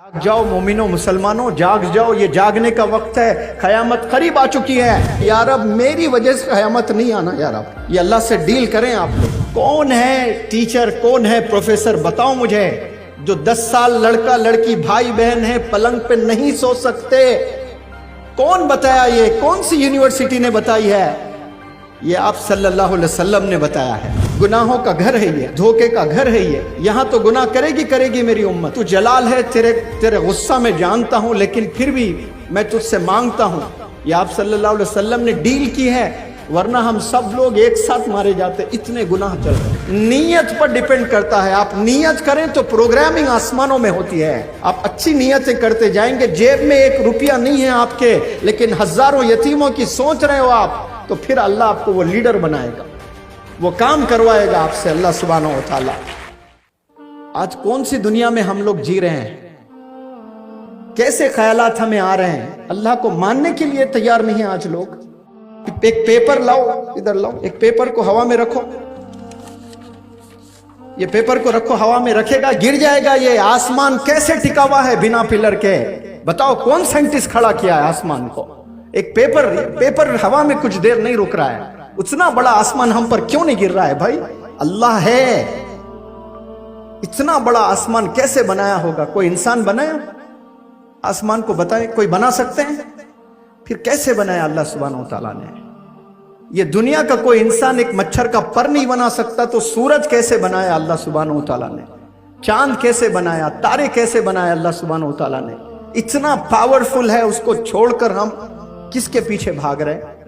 जाग जाओ मोमिनो मुसलमानों, जाग जाओ, ये जागने का वक्त है। क़यामत करीब आ चुकी है। यार अब मेरी वजह से क़यामत नहीं आना। यार अब ये अल्लाह से डील करें आप लोग। कौन है टीचर, कौन है प्रोफेसर, बताओ मुझे, जो 10 साल लड़का लड़की भाई बहन है पलंग पे नहीं सो सकते? कौन बताया? ये कौन सी यूनिवर्सिटी ने बताई है? ये आप सल्लल्लाहु अलैहि वसल्लम ने बताया है। गुनाहों का घर है ये, धोखे का घर है ये। यहाँ तो गुनाह करेगी मेरी उम्मत। तू जलाल है, तेरे गुस्सा में जानता हूँ, लेकिन फिर भी मैं तुझसे मांगता हूँ। ये आप सल्लल्लाहु अलैहि वसल्लम ने डील की है, वरना हम सब लोग एक साथ मारे जाते। इतने गुनाह चल रहे। नीयत पर डिपेंड करता है। आप नीयत करें तो प्रोग्रामिंग आसमानों में होती है। आप अच्छी नीयतें करते जाएंगे, जेब में 1 रुपया नहीं है आपके, लेकिन हजारों यतीमों की सोच रहे हो आप, तो फिर अल्लाह आपको वो लीडर बनाएगा, वो काम करवाएगा आपसे अल्लाह सुब्हानहू व तआला। आज कौन सी दुनिया में हम लोग जी रहे हैं? कैसे ख्यालात हमें आ रहे हैं? अल्लाह को मानने के लिए तैयार नहीं है आज लोग। एक पेपर लाओ, इधर लाओ, एक पेपर को हवा में रखो, ये पेपर को रखो, हवा में रखेगा, गिर जाएगा। ये आसमान कैसे टिका हुआ है बिना पिलर के? बताओ कौन साइंटिस्ट खड़ा किया है आसमान को? एक पेपर हवा में कुछ देर नहीं रुक रहा है। उतना बड़ा आसमान हम पर क्यों नहीं गिर रहा है भाई? अल्लाह है। इतना बड़ा आसमान कैसे बनाया होगा? कोई इंसान बनाया आसमान को? बताए कोई बना सकते हैं? फिर कैसे बनाया अल्लाह सुब्हानहू व तआला ने? ये दुनिया का कोई इंसान एक मच्छर का पर नहीं बना सकता, तो सूरज कैसे बनाया अल्लाह सुब्हानहू व तआला ने? चांद कैसे बनाया? तारे कैसे बनाया अल्लाह सुब्हानहू व तआला ने? इतना पावरफुल है, उसको छोड़कर हम किसके पीछे भाग रहे?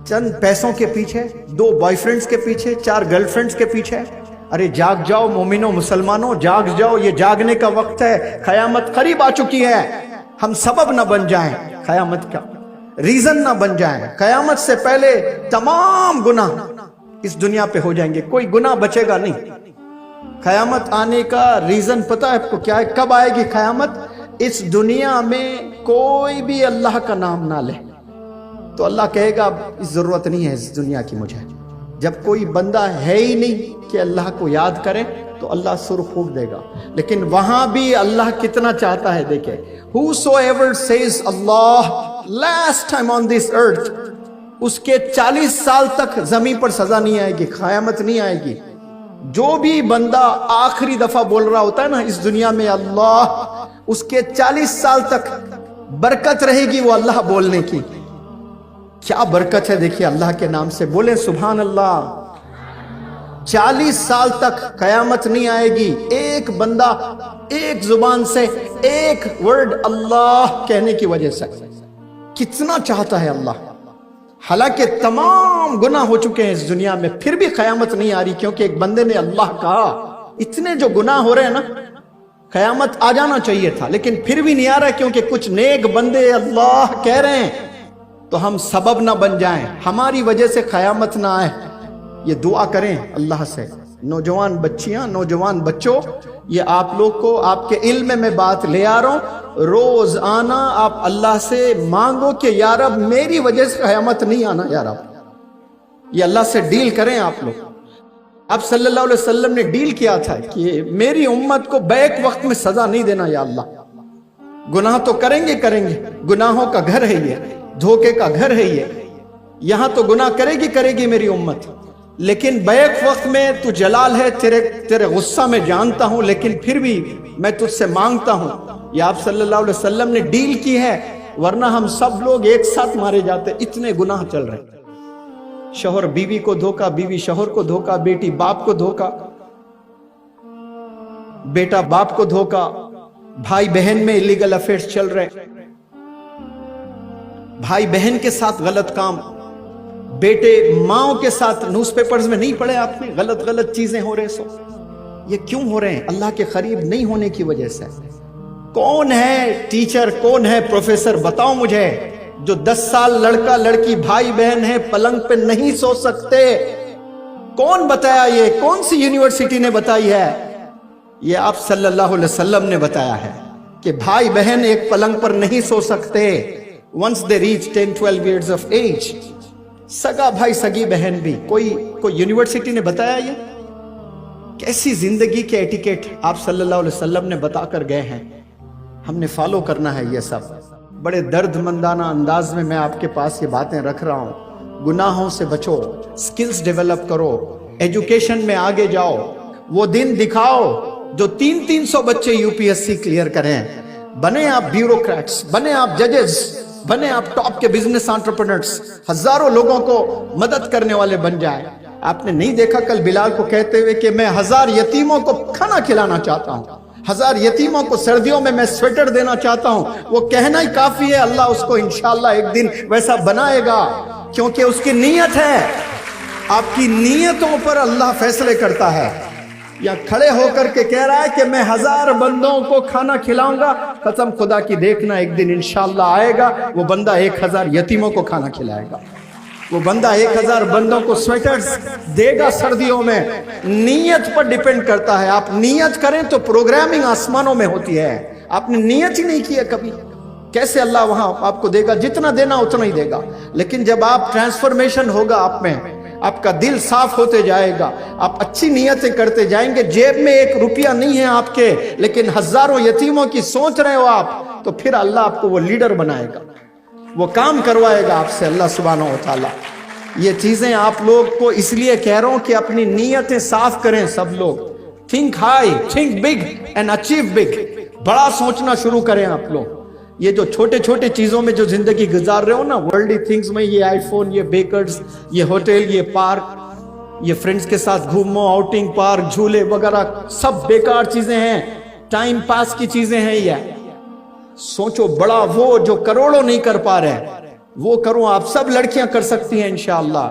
चंद पैसों के पीछे, 2 बॉयफ्रेंड्स के पीछे, 4 गर्लफ्रेंड्स के पीछे। अरे जाग जाओ मोमिनो मुसलमानों, जाग जाओ, ये जागने का वक्त है। क़यामत करीब आ चुकी है। हम सबब न बन जाएं, क़यामत का रीजन न बन जाएं। क़यामत से पहले तमाम गुनाह इस दुनिया पे हो जाएंगे, कोई गुनाह बचेगा नहीं। क़यामत आने का रीजन पता है आपको क्या है? कब आएगी क़यामत? इस दुनिया में कोई भी अल्लाह का नाम ना ले तो अल्लाह कहेगा अब इस जरूरत नहीं है इस दुनिया की मुझे। जब कोई बंदा है ही नहीं कि अल्लाह को याद करे तो अल्लाह सुर फूंक देगा। लेकिन वहां भी अल्लाह कितना चाहता है, देखे, whosoever says Allah last time on this earth, उसके 40 साल तक जमीन पर सजा नहीं आएगी, क़यामत नहीं आएगी। जो भी बंदा आखिरी दफा बोल रहा होता है ना इस दुनिया में अल्लाह, उसके 40 साल तक बरकत रहेगी वो अल्लाह बोलने की। क्या बरकत है देखिए अल्लाह के नाम से, बोले सुभान अल्लाह। 40 साल तक क़यामत नहीं आएगी। एक बंदा एक जुबान से एक वर्ड अल्लाह कहने की वजह से कितना चाहता है अल्लाह। हालांकि तमाम गुनाह हो चुके हैं इस दुनिया में, फिर भी क़यामत नहीं आ रही, क्योंकि एक बंदे ने अल्लाह कहा। इतने जो गुनाह हो रहे हैं ना, क़यामत आ जाना चाहिए था, लेकिन फिर भी नहीं आ रहा, क्योंकि कुछ नेक बंदे अल्लाह कह रहे हैं। तो हम सबब ना बन जाएं, हमारी वजह से क़यामत ना आए। ये दुआ करें अल्लाह से। नौजवान बच्चियां, नौजवान बच्चों, ये आप लोग को आपके इल्म में बात ले आ रहा हूं। रोज आना आप अल्लाह से मांगो कि यार अब मेरी वजह से क़यामत नहीं आना। यार अब ये अल्लाह से डील करें आप लोग। आप सल्लल्लाहु अलैहि वसल्लम ने डील किया था कि मेरी उम्मत को बैक वक्त में सजा नहीं देना। या अल्लाह, गुनाह तो करेंगे, गुनाहों का घर है ये, धोखे का घर है ये। यहां तो गुनाह करेगी मेरी उम्मत, लेकिन बैक वक्त में तू जलाल है, तेरे गुस्सा में जानता हूं, लेकिन फिर भी मैं तुझसे मांगता हूं। ये आप सल्लल्लाहु अलैहि वसल्लम ने डील की है, वरना हम सब लोग एक साथ मारे जाते। इतने गुनाह चल रहे। शौहर बीवी को धोखा, बीवी शौहर को धोखा, बेटी बाप को धोखा, बेटा बाप को धोखा, भाई बहन में इलीगल अफेयर्स चल रहे, भाई बहन के साथ गलत काम, बेटे माओ के साथ। न्यूज़पेपर्स में नहीं पढ़े आपने? गलत चीजें हो रहे। सो ये क्यों हो रहे हैं? अल्लाह के करीब नहीं होने की वजह से। कौन है टीचर, कौन है प्रोफेसर, बताओ मुझे, जो 10 साल लड़का लड़की भाई बहन है पलंग पे नहीं सो सकते? कौन बताया? ये कौन सी यूनिवर्सिटी ने बताई है? ये आप सल्लल्लाहु अलैहि वसल्लम ने बताया है कि भाई बहन एक पलंग पर नहीं सो सकते once they reach 10-12 years of age। सगा भाई सगी बहन भी। कोई यूनिवर्सिटी ने बताया? ये कैसी जिंदगी के एटिकेट आप सल्लल्लाहु अलैहि वसल्लम ने बताकर गए हैं। ہم نے فالو کرنا ہے یہ سب. بڑے درد مندانہ انداز میں آپ کے پاس یہ باتیں رکھ رہا ہوں. گناہوں سے بچو, سکلز ڈیولپ کرو, ایجوکیشن میں آگے جاؤ, وہ دن دکھاؤ جو 300 بچے UPSC کلیئر کریں. بنے آپ بیوروکریٹس, بنے آپ ججز, بنے آپ ٹاپ کے بزنس انٹرپرینرز, ہزاروں لوگوں کو مدد کرنے والے بن جائیں. آپ نے نہیں دیکھا کل بلال کو کہتے ہوئے کہ میں 1000 یتیموں کو کھانا کھلانا چاہتا ہوں, 1000 یتیموں کو سردیوں میں سویٹر دینا چاہتا ہوں. وہ کہنا ہی کافی ہے, اللہ اس کو انشاءاللہ ایک دن ویسا بنائے گا, کیونکہ اس کی نیت ہے. آپ کی نیتوں پر اللہ فیصلے کرتا ہے. یا کھڑے ہو کر کے کہہ رہا ہے کہ میں 1000 بندوں کو کھانا کھلاؤں گا, قسم خدا کی دیکھنا ایک دن انشاءاللہ آئے گا, وہ بندہ 1000 یتیموں کو کھانا کھلائے گا, وہ بندہ 1000 بندوں کو سویٹرز دے گا سردیوں میں. نیت پر ڈیپینڈ کرتا ہے. آپ نیت کریں تو پروگرامنگ آسمانوں میں ہوتی ہے. آپ نے نیت ہی نہیں کی ہے کبھی, کیسے اللہ وہاں آپ کو دے گا؟ جتنا دینا اتنا ہی دے گا. لیکن جب آپ ٹرانسفارمیشن ہوگا آپ میں, آپ کا دل صاف ہوتے جائے گا, آپ اچھی نیتیں کرتے جائیں گے, جیب میں 1 روپیہ نہیں ہے آپ کے, لیکن ہزاروں یتیموں کی سوچ رہے ہو آپ, تو پھر اللہ آپ کو وہ لیڈر بنائے گا, وہ کام کروائے گا آپ سے اللہ سبحانہ و تعالی. یہ چیزیں آپ لوگ کو اس لیے کہہ رہا ہوں کہ اپنی نیتیں صاف کریں سب لوگ. Think high, think big and achieve big. بڑا سوچنا شروع کریں آپ لوگ. یہ جو چھوٹے چھوٹے چیزوں میں جو زندگی گزار رہے ہو نا, ورلڈلی تھنگز میں, یہ آئی فون, یہ بیکرز, یہ ہوٹل, یہ پارک, یہ فرینڈز کے ساتھ گھومو, آؤٹنگ, پارک, جھولے وغیرہ, سب بیکار چیزیں ہیں, ٹائم پاس کی چیزیں ہیں. یہ سوچو بڑا, وہ جو کروڑوں نہیں کر پا رہے وہ کروں. آپ سب لڑکیاں کر سکتی ہیں انشاءاللہ.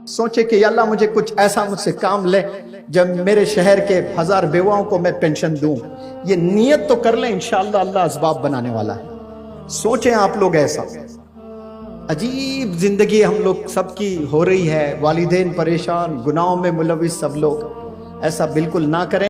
سوچے کہ یا اللہ مجھے کچھ ایسا مجھ سے کام لے جب میرے شہر کے 1000 بیواؤں کو میں پینشن دوں. یہ نیت تو کر لیں, انشاءاللہ اللہ اسباب بنانے والا ہے. سوچیں آپ لوگ ایسا. عجیب زندگی ہم لوگ سب کی ہو رہی ہے, والدین پریشان, گناہوں میں ملوث سب لوگ. ایسا بالکل نہ کریں.